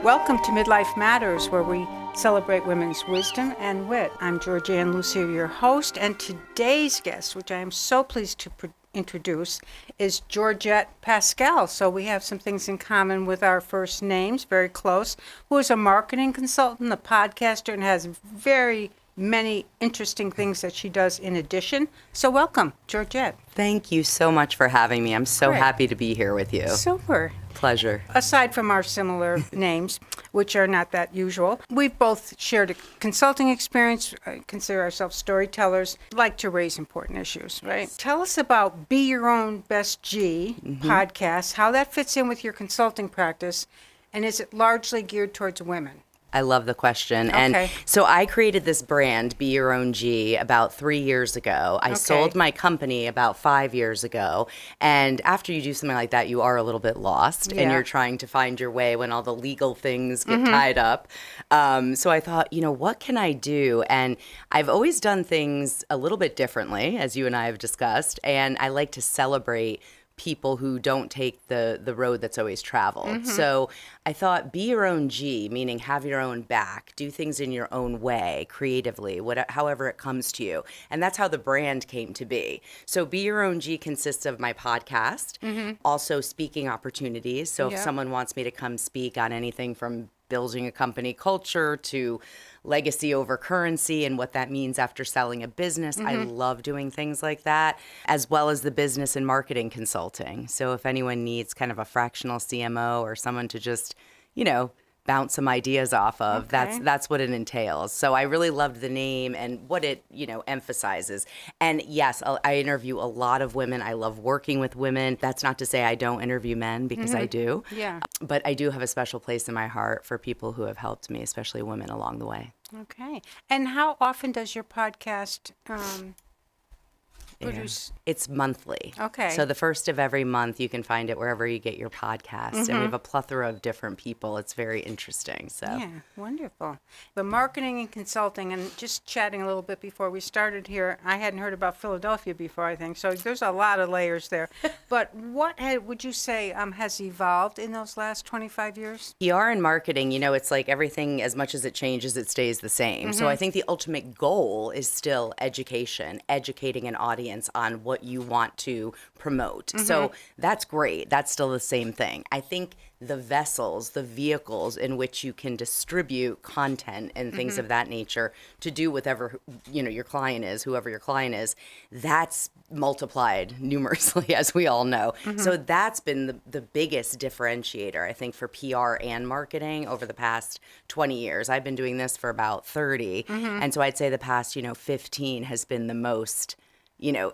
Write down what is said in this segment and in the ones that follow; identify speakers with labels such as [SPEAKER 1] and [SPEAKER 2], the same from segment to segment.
[SPEAKER 1] Welcome to MidLIFE Matters, where we celebrate women's wisdom and wit. I'm Georgette and Lucia, your host, and today's guest, which I am so pleased to introduce, is Georgette Pascale. So we have some things in common with our first names, very close, who is a marketing consultant, a podcaster, and has very many interesting things that she does in addition. So welcome, Georgette.
[SPEAKER 2] Thank you so much for having me. I'm so
[SPEAKER 1] Great.
[SPEAKER 2] happy to be here with you.
[SPEAKER 1] Super.
[SPEAKER 2] Pleasure.
[SPEAKER 1] Aside from our similar names, which are not that usual, we've both shared a consulting experience, consider ourselves storytellers, like to raise important issues, right? Tell us about Be Your Own Best G podcast, how that fits in with your consulting practice, and is it largely geared towards women?
[SPEAKER 2] I love the question.
[SPEAKER 1] Okay.
[SPEAKER 2] And so I created this brand, Be Your Own G, about 3 years ago. I sold my company about 5 years ago. And after you do something like that, you are a little bit lost and you're trying to find your way when all the legal things get tied up. So I thought, what can I do? And I've always done things a little bit differently, as you and I have discussed. And I like to celebrate people who don't take the road that's always traveled. So I thought be your own G, meaning have your own back, do things in your own way, creatively, however it comes to you. And that's how the brand came to be. So Be Your Own G consists of my podcast, also speaking opportunities. So if someone wants me to come speak on anything from building a company culture to legacy over currency and what that means after selling a business. I love doing things like that, as well as the business and marketing consulting. So if anyone needs kind of a fractional CMO or someone to just, bounce some ideas off of, that's what it entails. So I really loved the name and what it, emphasizes. And yes, I interview a lot of women. I love working with women. That's not to say I don't interview men, because I do. Yeah. But I do have a special place in my heart for people who have helped me, especially women along the way.
[SPEAKER 1] Okay. And how often does your podcast produce?
[SPEAKER 2] It's monthly.
[SPEAKER 1] Okay.
[SPEAKER 2] So the first of every month, you can find it wherever you get your podcasts. And we have a plethora of different people. It's very interesting. So
[SPEAKER 1] yeah, wonderful. The marketing and consulting, and just chatting a little bit before we started here, I hadn't heard about Philadelphia before, I think. So there's a lot of layers there. But what would you say has evolved in those last 25 years?
[SPEAKER 2] PR and marketing, it's like everything, as much as it changes, it stays the same. So I think the ultimate goal is still education, educating an audience on what you want to promote. So that's great. That's still the same thing. I think the vessels, the vehicles in which you can distribute content and things of that nature to do whatever, your client is, whoever your client is, that's multiplied numerously, as we all know. So that's been the biggest differentiator, I think, for PR and marketing over the past 20 years. I've been doing this for about 30. And so I'd say the past, 15 has been the most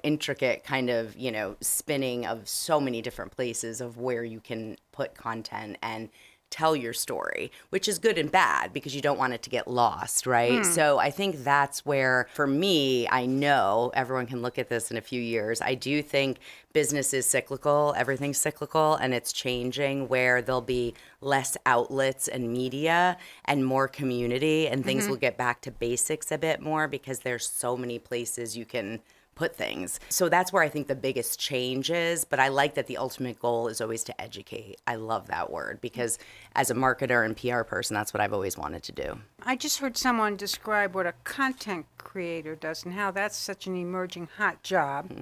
[SPEAKER 2] intricate kind of, spinning of so many different places of where you can put content and tell your story, which is good and bad because you don't want it to get lost, right? So I think that's where, for me, I know everyone can look at this in a few years. I do think business is cyclical, everything's cyclical, and it's changing where there'll be less outlets and media and more community, and things will get back to basics a bit more because there's so many places you can put things. So that's where I think the biggest change is, but I like that the ultimate goal is always to educate. I love that word because as a marketer and PR person, that's what I've always wanted to do.
[SPEAKER 1] I just heard someone describe what a content creator does and how that's such an emerging hot job.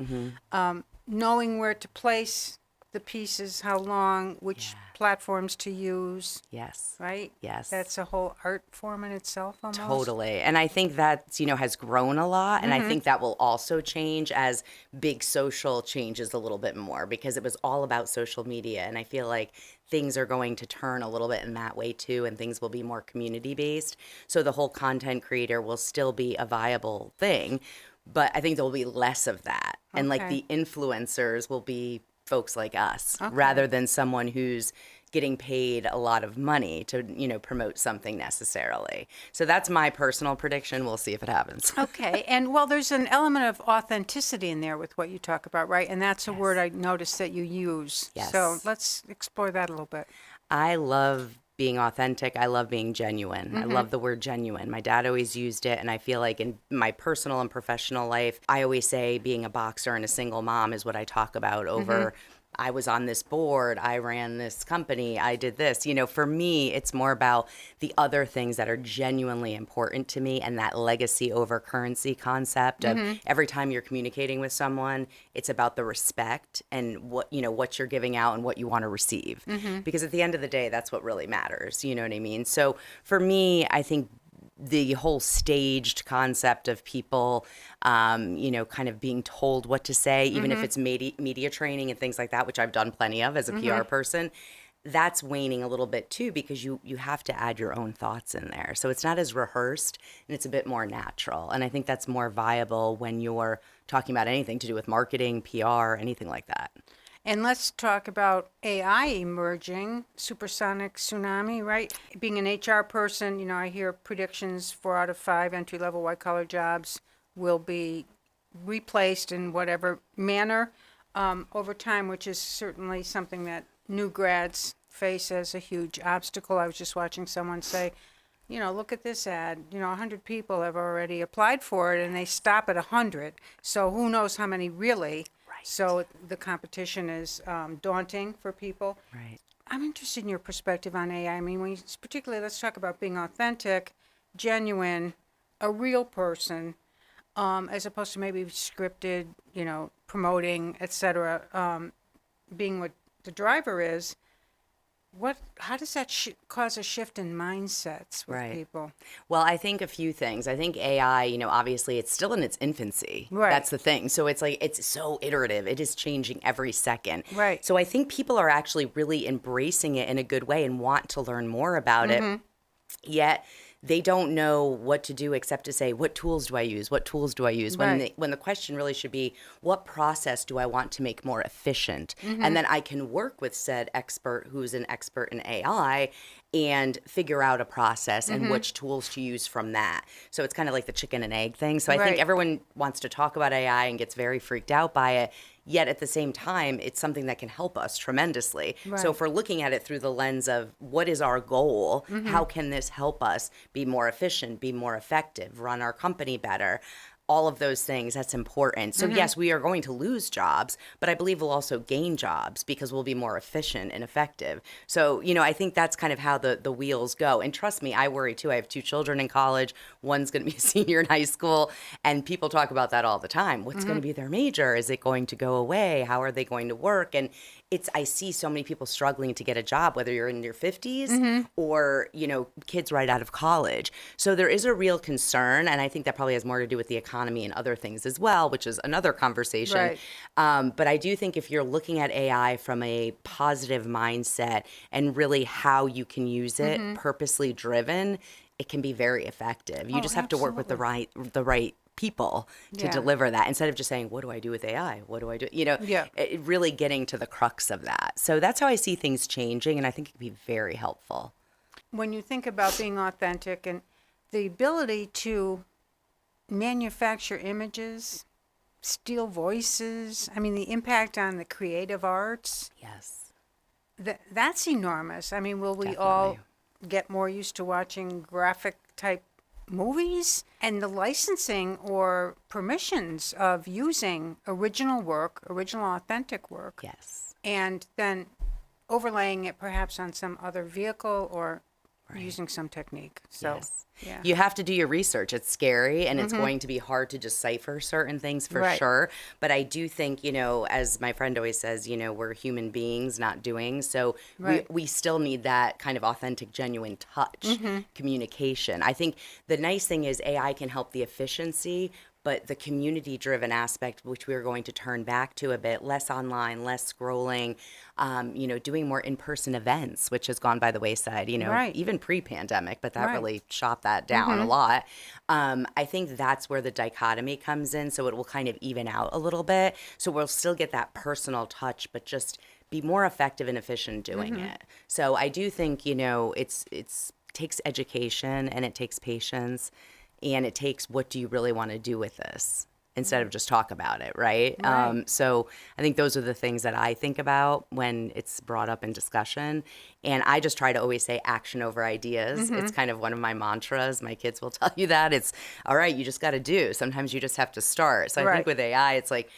[SPEAKER 1] Knowing where to place the pieces, how long, which platforms to use.
[SPEAKER 2] Yes.
[SPEAKER 1] Right?
[SPEAKER 2] Yes.
[SPEAKER 1] That's a whole art form in itself almost.
[SPEAKER 2] Totally. And I think that, has grown a lot. And I think that will also change as big social changes a little bit more because it was all about social media. And I feel like things are going to turn a little bit in that way too, and things will be more community based. So the whole content creator will still be a viable thing, but I think there will be less of that. Okay. And like the influencers will be folks like us rather than someone who's getting paid a lot of money to, promote something necessarily. So that's my personal prediction. We'll see if it happens.
[SPEAKER 1] Okay. And there's an element of authenticity in there with what you talk about, right? And that's a word I noticed that you use.
[SPEAKER 2] Yes.
[SPEAKER 1] So let's explore that a little bit.
[SPEAKER 2] I love being authentic. I love being genuine. I love the word genuine. My dad always used it, and I feel like in my personal and professional life, I always say being a boxer and a single mom is what I talk about over I was on this board, I ran this company, I did this. For me, it's more about the other things that are genuinely important to me, and that legacy over currency concept of every time you're communicating with someone, it's about the respect and what you're giving out and what you want to receive. Because at the end of the day, that's what really matters. You know what I mean? So for me, I think the whole staged concept of people, kind of being told what to say, even if it's media training and things like that, which I've done plenty of as a PR person, that's waning a little bit too, because you have to add your own thoughts in there. So it's not as rehearsed and it's a bit more natural. And I think that's more viable when you're talking about anything to do with marketing, PR, anything like that.
[SPEAKER 1] And let's talk about AI emerging, supersonic tsunami, right? Being an HR person, I hear predictions 4 out of 5 entry-level white-collar jobs will be replaced in whatever manner over time, which is certainly something that new grads face as a huge obstacle. I was just watching someone say, look at this ad. 100 people have already applied for it, and they stop at 100. So who knows how many really. So the competition is daunting for people.
[SPEAKER 2] Right.
[SPEAKER 1] I'm interested in your perspective on AI. I mean, particularly, let's talk about being authentic, genuine, a real person, as opposed to maybe scripted, promoting, etc. Being what the driver is. How does that cause a shift in mindsets with people?
[SPEAKER 2] Well, I think a few things. I think AI, obviously it's still in its infancy.
[SPEAKER 1] Right.
[SPEAKER 2] That's the thing. So it's so iterative. It is changing every second.
[SPEAKER 1] Right.
[SPEAKER 2] So I think people are actually really embracing it in a good way and want to learn more about it. Yet they don't know what to do except to say, what tools do I use? What tools do I use?
[SPEAKER 1] Right.
[SPEAKER 2] When the question really should be, what process do I want to make more efficient? And then I can work with said expert who's an expert in AI and figure out a process and which tools to use from that. So it's kind of like the chicken and egg thing. So I think everyone wants to talk about AI and gets very freaked out by it. Yet at the same time, it's something that can help us tremendously.
[SPEAKER 1] Right.
[SPEAKER 2] So if we're looking at it through the lens of what is our goal, how can this help us be more efficient, be more effective, run our company better? All of those things, that's important. So yes, we are going to lose jobs, but I believe we'll also gain jobs because we'll be more efficient and effective. So, I think that's kind of how the wheels go. And trust me, I worry too. I have 2 children in college. One's going to be a senior in high school. And people talk about that all the time. What's going to be their major? Is it going to go away? How are they going to work? And I see so many people struggling to get a job, whether you're in your 50s or, kids right out of college. So there is a real concern. And I think that probably has more to do with the economy and other things as well, which is another conversation.
[SPEAKER 1] Right.
[SPEAKER 2] But I do think if you're looking at AI from a positive mindset and really how you can use it, purposely driven, it can be very effective. You just have to work with the right people to deliver that, instead of just saying, what do I do with AI? What do I do? Really getting to the crux of that. So that's how I see things changing, and I think it can be very helpful.
[SPEAKER 1] When you think about being authentic and the ability to manufacture images, steal voices, I mean, the impact on the creative arts,
[SPEAKER 2] Yes.
[SPEAKER 1] that's enormous. I mean, will we all get more used to watching graphic type movies? And the licensing or permissions of using original work, original authentic work,
[SPEAKER 2] Yes.
[SPEAKER 1] and then overlaying it perhaps on some other vehicle or using some technique. So,
[SPEAKER 2] Yes.
[SPEAKER 1] yeah.
[SPEAKER 2] You have to do your research. It's scary, and it's going to be hard to decipher certain things for sure. But I do think, as my friend always says, we're human beings, not doing. So we still need that kind of authentic, genuine touch, communication. I think the nice thing is AI can help the efficiency, but the community-driven aspect, which we're going to turn back to a bit, less online, less scrolling, doing more in-person events, which has gone by the wayside, even pre-pandemic, but that really shot that down a lot. I think that's where the dichotomy comes in, so it will kind of even out a little bit. So we'll still get that personal touch, but just be more effective and efficient doing it. So I do think, it's takes education and it takes patience. And it takes, what do you really want to do with this, instead of just talk about it, right? So I think those are the things that I think about when it's brought up in discussion. And I just try to always say action over ideas. It's kind of one of my mantras. My kids will tell you that. It's, all right, you just got to do. Sometimes you just have to start. So I think with AI, it's like,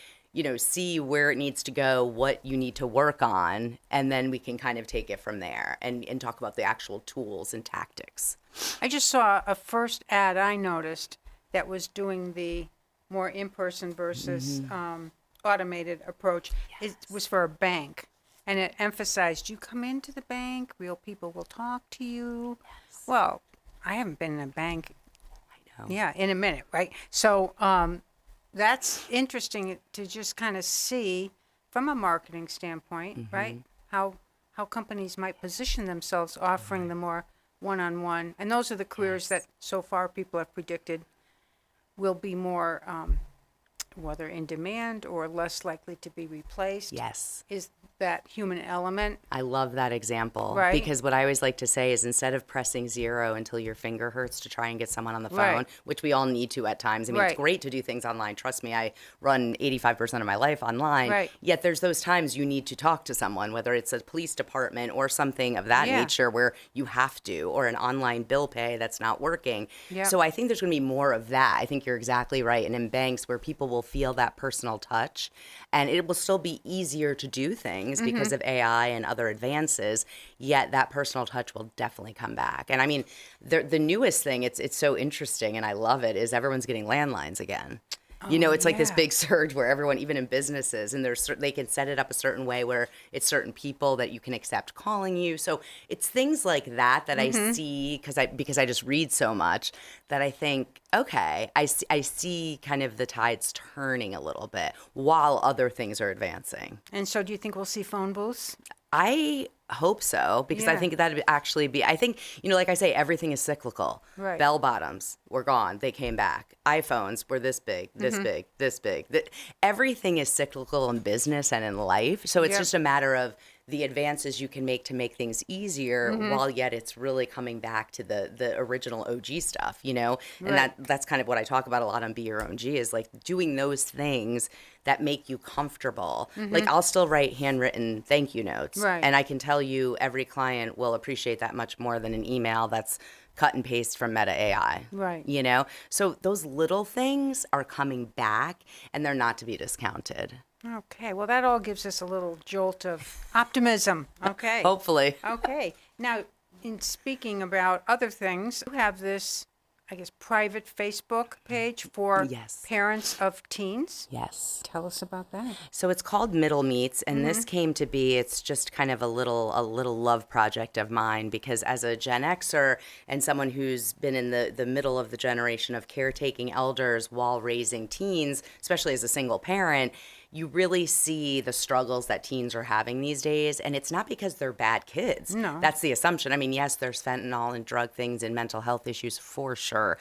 [SPEAKER 2] see where it needs to go, what you need to work on, and then we can kind of take it from there and talk about the actual tools and tactics.
[SPEAKER 1] I just saw a first ad I noticed that was doing the more in-person versus automated approach. It was for a bank, and it emphasized, you come into the bank, real people will talk to you. Yes. Well, I haven't been in a bank in a minute, right? So that's interesting to just kind of see from a marketing standpoint, right? How companies might position themselves offering the more one-on-one. And those are the careers that so far people have predicted will be more whether in demand or less likely to be replaced.
[SPEAKER 2] Yes.
[SPEAKER 1] Is that human element.
[SPEAKER 2] I love that example.
[SPEAKER 1] Right.
[SPEAKER 2] Because what I always like to say is instead of pressing 0 until your finger hurts to try and get someone on the phone,
[SPEAKER 1] Right.
[SPEAKER 2] which we all need to at times. I mean,
[SPEAKER 1] Right.
[SPEAKER 2] it's great to do things online. Trust me, I run 85% of my life online.
[SPEAKER 1] Right.
[SPEAKER 2] Yet there's those times you need to talk to someone, whether it's a police department or something of that
[SPEAKER 1] Yeah.
[SPEAKER 2] nature where you have to, or an online bill pay that's not working.
[SPEAKER 1] Yeah.
[SPEAKER 2] So I think there's going to be more of that. I think you're exactly right. And in banks where people will feel that personal touch, and it will still be easier to do things because of AI and other advances, yet that personal touch will definitely come back. And I mean, the newest thing, it's so interesting and I love it, is everyone's getting landlines again. It's like this
[SPEAKER 1] yeah.
[SPEAKER 2] big surge where everyone, even in businesses, and they can set it up a certain way where it's certain people that you can accept calling you. So it's things like that I see because I just read so much that I think, okay, I see kind of the tides turning a little bit while other things are advancing.
[SPEAKER 1] And so do you think we'll see phone booths?
[SPEAKER 2] I hope so, because I
[SPEAKER 1] Yeah.
[SPEAKER 2] think that'd actually be, I think, like I say, everything is cyclical.
[SPEAKER 1] Right.
[SPEAKER 2] Bell bottoms were gone. They came back. iPhones were this big, this big, this big. Everything is cyclical in business and in life. So it's
[SPEAKER 1] Yep.
[SPEAKER 2] just a matter of the advances you can make to make things easier while yet it's really coming back to the original OG stuff, And
[SPEAKER 1] Right.
[SPEAKER 2] that's kind of what I talk about a lot on Be Your Own G, is like doing those things that make you comfortable. Like I'll still write handwritten thank you notes.
[SPEAKER 1] Right.
[SPEAKER 2] And I can tell you every client will appreciate that much more than an email that's cut and paste from Meta AI.
[SPEAKER 1] Right.
[SPEAKER 2] So those little things are coming back and they're not to be discounted.
[SPEAKER 1] Okay, well, that all gives us a little jolt of optimism. Okay.
[SPEAKER 2] Hopefully.
[SPEAKER 1] Okay. Now, in speaking about other things, you have this, I guess, private Facebook page for
[SPEAKER 2] Yes.
[SPEAKER 1] parents of teens.
[SPEAKER 2] Yes.
[SPEAKER 1] Tell us about that.
[SPEAKER 2] So it's called Middle Meets, and this came to be, it's just kind of a little love project of mine, because as a Gen Xer and someone who's been in the middle of the generation of caretaking elders while raising teens, especially as a single parent, you really see the struggles that teens are having these days. And it's not because they're bad kids.
[SPEAKER 1] No.
[SPEAKER 2] That's the assumption. I mean, yes, there's fentanyl and drug things and mental health issues for sure.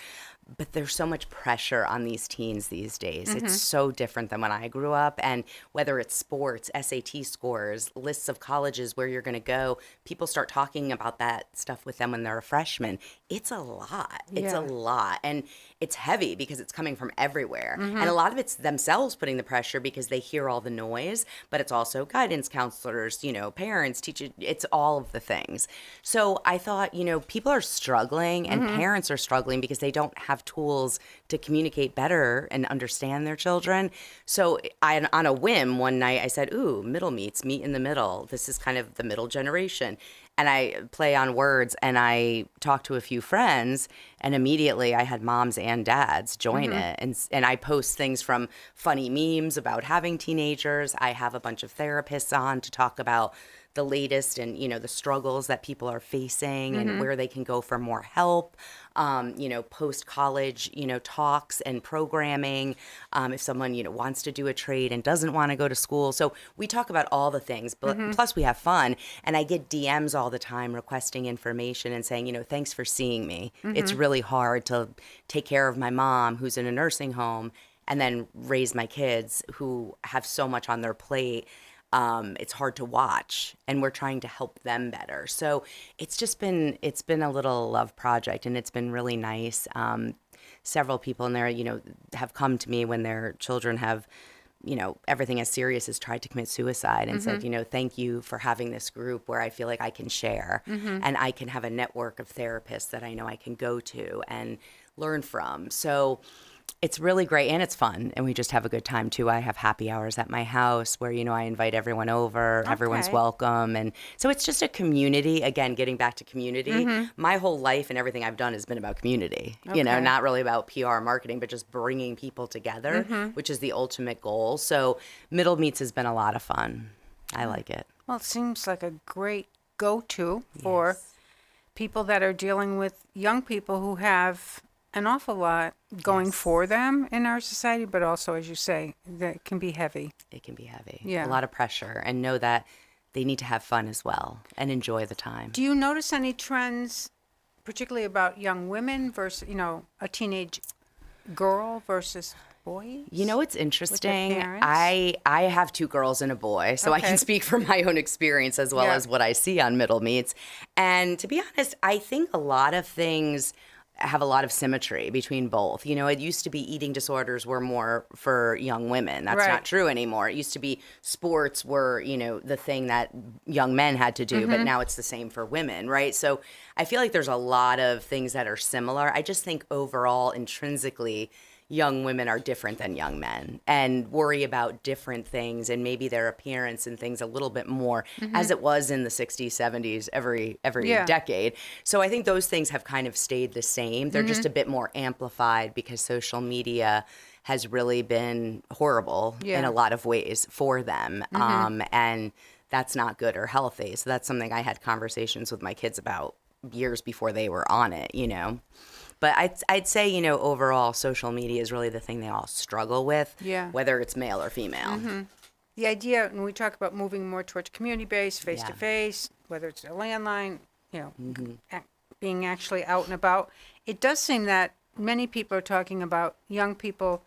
[SPEAKER 2] But there's so much pressure on these teens these days. It's so different than when I grew up. And whether it's sports, SAT scores, lists of colleges where you're going to go, people start talking about that stuff with them when they're a freshman. It's a lot. It's
[SPEAKER 1] Yeah.
[SPEAKER 2] a lot. And it's heavy because it's coming from everywhere. And a lot of it's themselves putting the pressure because they hear all the noise, but it's also guidance counselors, parents, teachers. It's all of the things. So I thought, people are struggling and parents are struggling because they don't have tools to communicate better and understand their children. So on a whim, one night I said, ooh, middle meets, meet in the middle. This is kind of the middle generation. And I play on words, and I talked to a few friends, and immediately I had moms and dads join it. And I post things from funny memes about having teenagers. I have a bunch of therapists on to talk about the latest and, the struggles that people are facing and where they can go for more help. Post-college, talks and programming. If someone, wants to do a trade and doesn't want to go to school. So we talk about all the things, but plus we have fun. And I get DMs all the time requesting information and saying, thanks for seeing me. It's really hard to take care of my mom who's in a nursing home and then raise my kids who have so much on their plate. It's hard to watch, and we're trying to help them better. So it's been a little love project, and it's been really nice. Several people in there, have come to me when their children have, everything as serious as tried to commit suicide, and said, thank you for having this group where I feel like I can share, and I can have a network of therapists that I know I can go to and learn from. So It's really great, and it's fun, and we just have a good time too. I have happy hours at my house where, I invite everyone over, everyone's welcome. And so it's just a community. Again, getting back to community, my whole life and everything I've done has been about community, not really about PR marketing, but just bringing people together, which is the ultimate goal. So Middle Meets has been a lot of fun. I like it.
[SPEAKER 1] Well, it seems like a great go-to for people that are dealing with young people who have an awful lot going for them in our society, but also, as you say, that can be heavy.
[SPEAKER 2] It can be heavy.
[SPEAKER 1] Yeah.
[SPEAKER 2] A lot of pressure, and know that they need to have fun as well and enjoy the time.
[SPEAKER 1] Do you notice any trends, particularly about young women versus, a teenage girl versus boys?
[SPEAKER 2] It's interesting.
[SPEAKER 1] parents?
[SPEAKER 2] I have 2 girls and a boy, so I
[SPEAKER 1] Okay.
[SPEAKER 2] can speak from my own experience as well as what I see on Middle Meets. And to be honest, I think a lot of things have a lot of symmetry between both. It used to be eating disorders were more for young women. That's
[SPEAKER 1] Right.
[SPEAKER 2] not true anymore. It used to be sports were, the thing that young men had to do, but now it's the same for women, right? So I feel like there's a lot of things that are similar. I just think overall, intrinsically, young women are different than young men and worry about different things and maybe their appearance and things a little bit more as it was in the 60s, 70s, every decade. So I think those things have kind of stayed the same. They're just a bit more amplified because social media has really been horrible in a lot of ways for them. And that's not good or healthy. So that's something I had conversations with my kids about years before they were on it, But I'd say, overall, social media is really the thing they all struggle with, whether it's male or female.
[SPEAKER 1] The idea, when we talk about moving more towards community-based, face-to-face, whether it's a landline, being actually out and about, it does seem that many people are talking about young people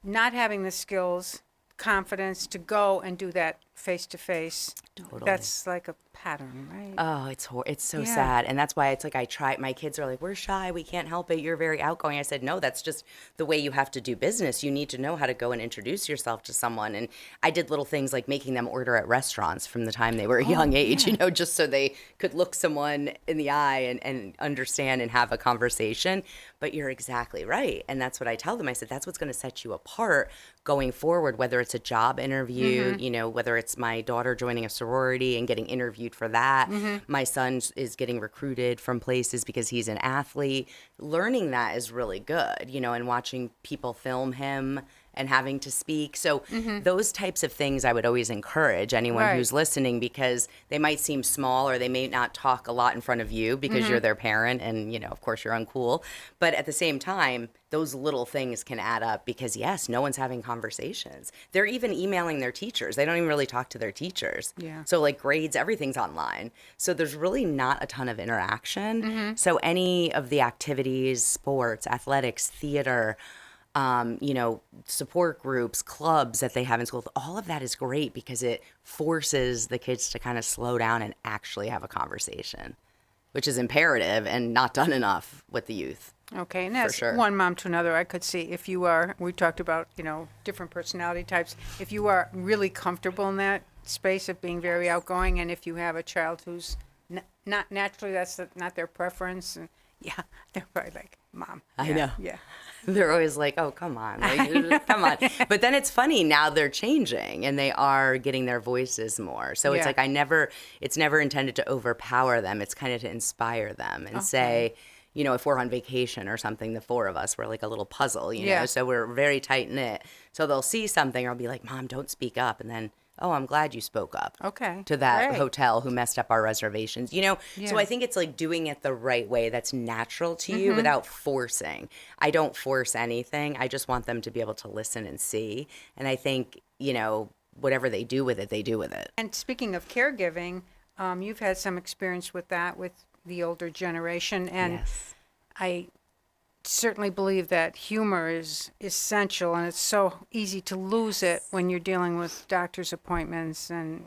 [SPEAKER 1] not having the skills, confidence to go and do that face-to-face.
[SPEAKER 2] Totally.
[SPEAKER 1] That's like a pattern, right?
[SPEAKER 2] Oh, it's so sad. And that's why it's like my kids are like, we're shy, we can't help it, you're very outgoing. I said, no, that's just the way you have to do business. You need to know how to go and introduce yourself to someone. And I did little things like making them order at restaurants from the time they were a young age, just so they could look someone in the eye and understand and have a conversation. But you're exactly right. And that's what I tell them. I said, that's what's going to set you apart going forward, whether it's a job interview, whether it's my daughter joining a sorority and getting interviewed for that. My son is getting recruited from places because he's an athlete. Learning that is really good, and watching people film him and having to speak. So those types of things I would always encourage anyone who's listening, because they might seem small or they may not talk a lot in front of you because you're their parent and, of course you're uncool. But at the same time, those little things can add up because, yes, no one's having conversations. They're even emailing their teachers. They don't even really talk to their teachers.
[SPEAKER 1] Yeah.
[SPEAKER 2] So like grades, everything's online. So there's really not a ton of interaction. So any of the activities, sports, athletics, theater, support groups, clubs that they have in school, all of that is great because it forces the kids to kind of slow down and actually have a conversation, which is imperative and not done enough with the youth.
[SPEAKER 1] Okay, and that's
[SPEAKER 2] sure.
[SPEAKER 1] one mom to another. I could see if you are, we talked about, different personality types. If you are really comfortable in that space of being very outgoing, and if you have a child who's not naturally, that's not their preference, and they're probably like, Mom.
[SPEAKER 2] I know.
[SPEAKER 1] Yeah.
[SPEAKER 2] They're always like, oh, come on. Come on. But then it's funny. Now they're changing and they are getting their voices more. So it's like it's never intended to overpower them. It's kind of to inspire them and say, if we're on vacation or something, the 4 of us, we're like a little puzzle, know, so we're very tight knit. So they'll see something or I'll be like, Mom, don't speak up. And then, oh, I'm glad you spoke up to that hotel who messed up our reservations. So I think it's like doing it the right way that's natural to you without forcing. I don't force anything. I just want them to be able to listen and see. And I think, whatever they do with it, they do with it.
[SPEAKER 1] And speaking of caregiving, you've had some experience with that with the older generation. And I certainly believe that humor is essential, and it's so easy to lose it when you're dealing with doctor's appointments and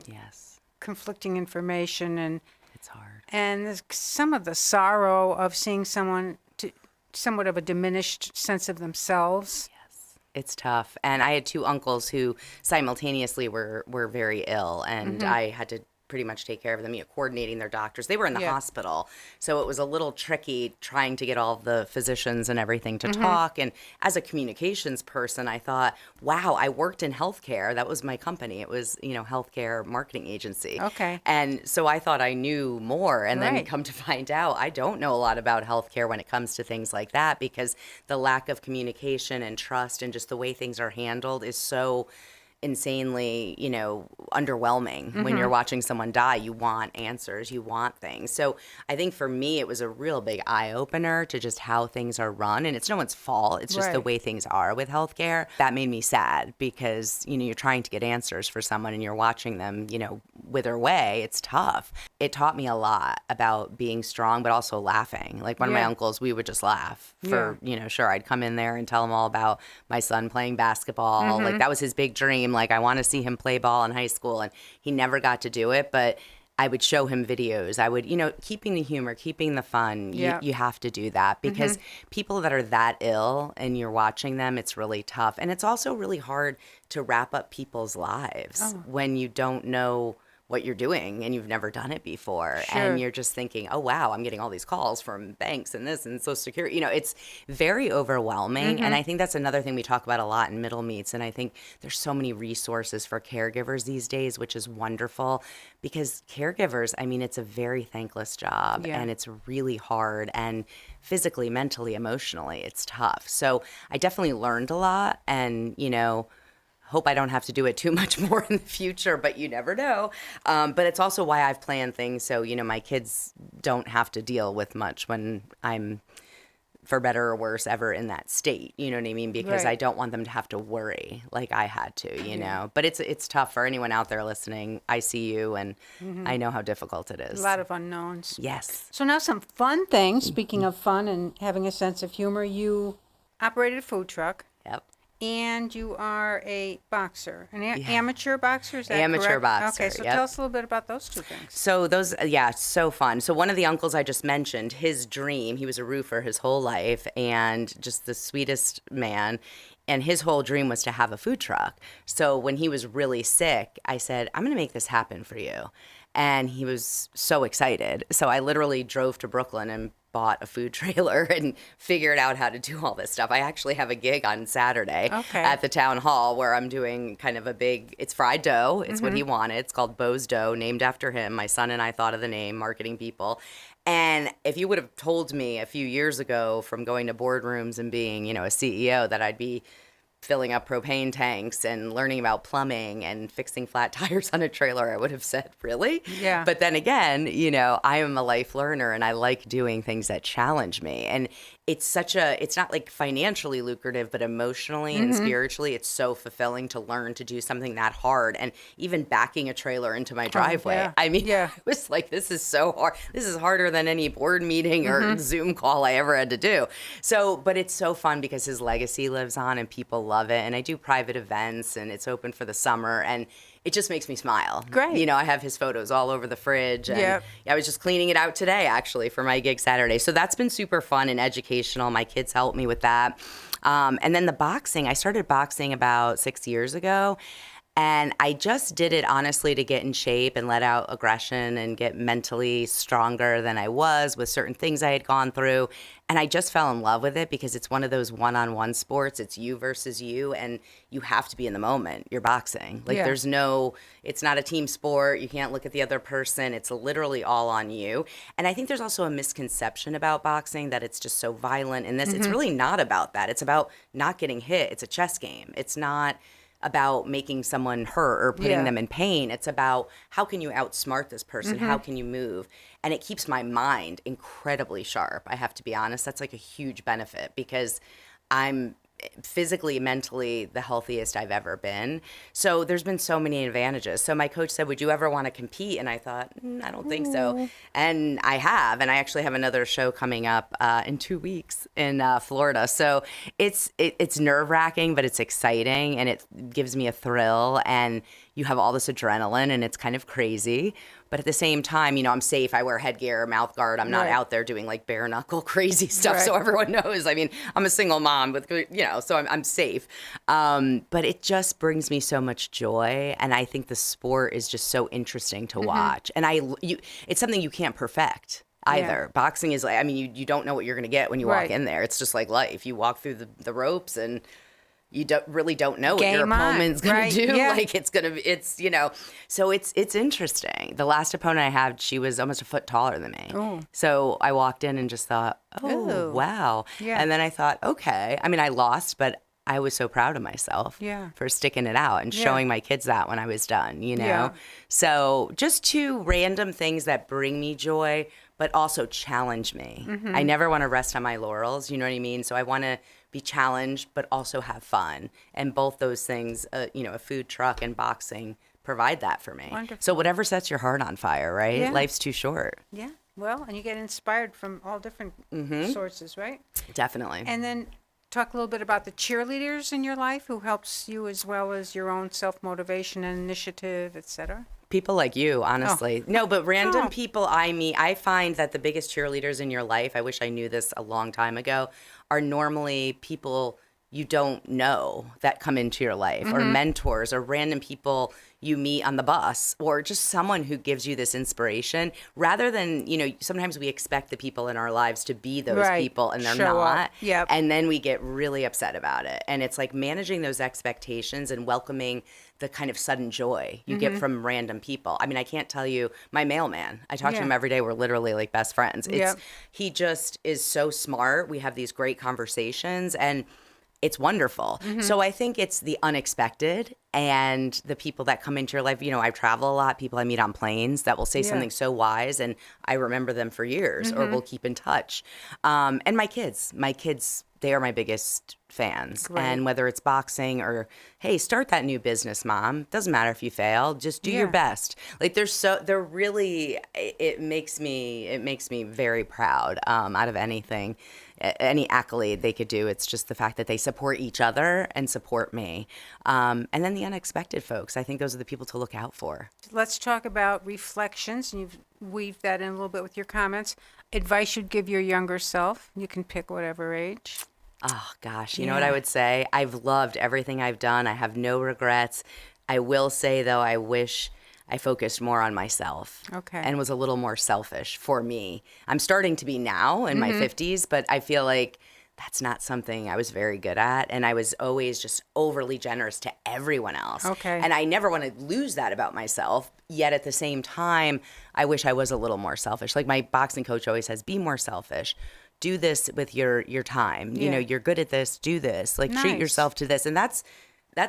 [SPEAKER 1] conflicting information, and
[SPEAKER 2] it's hard.
[SPEAKER 1] And there's some of the sorrow of seeing someone to somewhat of a diminished sense of themselves.
[SPEAKER 2] It's tough. And I had 2 uncles who simultaneously were very ill, and I had to pretty much take care of them, coordinating their doctors. They were in the
[SPEAKER 1] Yeah.
[SPEAKER 2] hospital, so it was a little tricky trying to get all the physicians and everything to talk. And as a communications person, I thought, wow, I worked in healthcare. That was my company. It was, healthcare marketing agency.
[SPEAKER 1] Okay.
[SPEAKER 2] And so I thought I knew more, and then
[SPEAKER 1] Right.
[SPEAKER 2] come to find out I don't know a lot about healthcare when it comes to things like that, because the lack of communication and trust and just the way things are handled is so insanely, underwhelming. When you're watching someone die, you want answers, you want things. So I think for me, it was a real big eye opener to just how things are run. And it's no one's fault. It's just the
[SPEAKER 1] Right.
[SPEAKER 2] way things are with healthcare. That made me sad because, you're trying to get answers for someone and you're watching them, wither away. It's tough. It taught me a lot about being strong, but also laughing. Like one of my
[SPEAKER 1] Yeah.
[SPEAKER 2] uncles, we would just laugh for, sure, I'd come in there and tell him all about my son playing basketball. Like that was his big dream. Like I want to see him play ball in high school, and he never got to do it, but I would show him videos. I would, keeping the humor, keeping the fun.
[SPEAKER 1] Yeah.
[SPEAKER 2] You have to do that because people that are that ill and you're watching them, it's really tough. And it's also really hard to wrap up people's lives when you don't know what you're doing and you've never done it before.
[SPEAKER 1] Sure.
[SPEAKER 2] And you're just thinking, oh, wow, I'm getting all these calls from banks and this and Social Security. It's very overwhelming. And I think that's another thing we talk about a lot in Middle Meets. And I think there's so many resources for caregivers these days, which is wonderful because caregivers, it's a very thankless job
[SPEAKER 1] Yeah.
[SPEAKER 2] and it's really hard, and physically, mentally, emotionally, it's tough. So I definitely learned a lot, and, hope I don't have to do it too much more in the future, but you never know. But it's also why I've planned things so, my kids don't have to deal with much when I'm, for better or worse, ever in that state. You know what I mean? Because
[SPEAKER 1] Right.
[SPEAKER 2] I don't want them to have to worry like I had to, know. But it's tough for anyone out there listening. I see you, and I know how difficult it is.
[SPEAKER 1] A lot of unknowns.
[SPEAKER 2] Yes.
[SPEAKER 1] So now some fun things. Speaking of fun and having a sense of humor, you operated a food truck.
[SPEAKER 2] Yep.
[SPEAKER 1] And you are a boxer, an amateur boxer, is that
[SPEAKER 2] Amateur
[SPEAKER 1] correct?
[SPEAKER 2] boxer,
[SPEAKER 1] Okay, so
[SPEAKER 2] yep.
[SPEAKER 1] tell us a little bit about those two things.
[SPEAKER 2] So those, so fun. So one of the uncles I just mentioned, his dream, he was a roofer his whole life and just the sweetest man. And his whole dream was to have a food truck. So when he was really sick, I said, I'm going to make this happen for you. And he was so excited. So I literally drove to Brooklyn and bought a food trailer and figured out how to do all this stuff. I actually have a gig on Saturday at the town hall where I'm doing kind of a big, it's fried dough. It's what he wanted. It's called Bo's Dough, named after him. My son and I thought of the name, marketing people. And if you would have told me a few years ago from going to boardrooms and being, a CEO that I'd be filling up propane tanks and learning about plumbing and fixing flat tires on a trailer, I would have said, really?
[SPEAKER 1] Yeah.
[SPEAKER 2] But then again, I am a life learner and I like doing things that challenge me. And it's not like financially lucrative, but emotionally and spiritually, it's so fulfilling to learn to do something that hard. And even backing a trailer into my driveway.
[SPEAKER 1] yeah.
[SPEAKER 2] I was like, this is so hard. This is harder than any board meeting or Zoom call I ever had to do. So, but it's so fun because his legacy lives on and people love it. And I do private events and it's open for the summer. And it just makes me smile.
[SPEAKER 1] Great.
[SPEAKER 2] I have his photos all over the fridge. And
[SPEAKER 1] Yep.
[SPEAKER 2] I was just cleaning it out today, actually, for my gig Saturday. So that's been super fun and educational. My kids helped me with that. And then the boxing, I started boxing about 6 years ago. And I just did it, honestly, to get in shape and let out aggression and get mentally stronger than I was with certain things I had gone through. And I just fell in love with it because it's one of those one-on-one sports. It's you versus you, and you have to be in the moment. You're boxing. Like,
[SPEAKER 1] Yeah.
[SPEAKER 2] it's not a team sport. You can't look at the other person. It's literally all on you. And I think there's also a misconception about boxing that it's just so violent. And it's really not about that. It's about not getting hit. It's a chess game. It's not about making someone hurt or putting
[SPEAKER 1] Yeah.
[SPEAKER 2] them in pain. It's about how can you outsmart this person? How can you move? And it keeps my mind incredibly sharp. I have to be honest. That's like a huge benefit because I'm physically, mentally the healthiest I've ever been. So there's been so many advantages. So my coach said, would you ever want to compete? And I thought, I don't think so. And I have. And I actually have another show coming up in 2 weeks in Florida. So it's nerve-wracking, but it's exciting and it gives me a thrill. And you have all this adrenaline and it's kind of crazy. But at the same time, I'm safe. I wear headgear, mouth guard. I'm not out there doing like bare knuckle crazy stuff. So everyone knows. I mean, I'm a single mom with, so I'm safe. But it just brings me so much joy. And I think the sport is just so interesting to watch. And it's something you can't perfect either. Boxing is like, I mean, you don't know what you're going to get when you walk in there. It's just like life. You walk through the ropes and you really don't know what your opponent's going to do. Like so it's interesting. The last opponent I had, she was almost a foot taller than me. Ooh. So I walked in and just thought, wow. Yeah. And then I thought, okay. I mean, I lost, but I was so proud of myself for sticking it out and showing my kids that when I was done, Yeah. So just 2 random things that bring me joy, but also challenge me. Mm-hmm. I never want to rest on my laurels, you know what I mean? So I want to be challenged, but also have fun. And both those things, a food truck and boxing provide that for me. Wonderful. So whatever sets your heart on fire, right? Yeah. Life's too short.
[SPEAKER 1] Yeah. Well, and you get inspired from all different sources, right?
[SPEAKER 2] Definitely.
[SPEAKER 1] And then talk a little bit about the cheerleaders in your life who helps you as well as your own self-motivation and initiative, etc.
[SPEAKER 2] People like you, honestly. No, but random people I meet, I find that the biggest cheerleaders in your life, I wish I knew this a long time ago, are normally people you don't know that come into your life, or mentors, or random people you meet on the bus, or just someone who gives you this inspiration, rather than, sometimes we expect the people in our lives to be those people and they're not. Yep. And then we get really upset about it. And it's like managing those expectations and welcoming the kind of sudden joy you get from random people. I mean, I can't tell you, my mailman, I talk to him every day. We're literally like best friends. He just is so smart. We have these great conversations and it's wonderful. So I think it's the unexpected and the people that come into your life. I travel a lot, people I meet on planes that will say something so wise and I remember them for years or we'll keep in touch. And my kids, they are my biggest fans. Great. And whether it's boxing or, hey, start that new business, Mom. Doesn't matter if you fail, just do your best. Like they're really, it makes me very proud out of anything. Any accolade they could do. It's just the fact that they support each other and support me. And then the unexpected folks, I think those are the people to look out for.
[SPEAKER 1] Let's talk about reflections. And you've weaved that in a little bit with your comments. Advice you'd give your younger self. You can pick whatever age.
[SPEAKER 2] Oh, gosh. You know what I would say? I've loved everything I've done. I have no regrets. I will say, though, I wish I focused more on myself and was a little more selfish for me. I'm starting to be now in my 50s, but I feel like that's not something I was very good at. And I was always just overly generous to everyone else. Okay. And I never want to lose that about myself. Yet at the same time, I wish I was a little more selfish. Like my boxing coach always says, be more selfish. Do this with your time. Yeah. You're good at this. Do this. Like treat yourself to this. And that's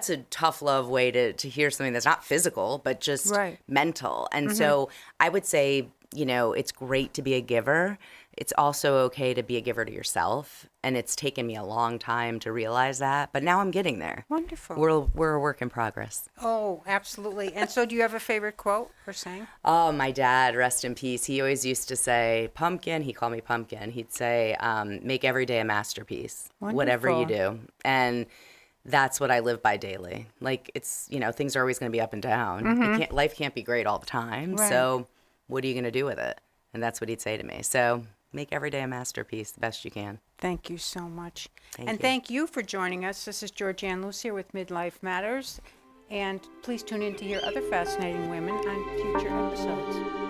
[SPEAKER 2] a tough love way to hear something that's not physical, but just mental. And so I would say, it's great to be a giver. It's also okay to be a giver to yourself. And it's taken me a long time to realize that. But now I'm getting there.
[SPEAKER 1] Wonderful.
[SPEAKER 2] We're a work in progress.
[SPEAKER 1] Oh, absolutely. And so do you have a favorite quote or saying?
[SPEAKER 2] Oh, my dad, rest in peace. He always used to say, Pumpkin. He called me Pumpkin. He'd say, make every day a masterpiece, whatever you do. And that's what I live by daily. Like it's, things are always going to be up and down. Life can't be great all the time. Right. So what are you going to do with it? And that's what he'd say to me. So make every day a masterpiece the best you can.
[SPEAKER 1] Thank you so much.
[SPEAKER 2] Thank you.
[SPEAKER 1] Thank you for joining us. This is Georgette Lucier with MidLIFE Matters. And please tune in to hear other fascinating women on future episodes.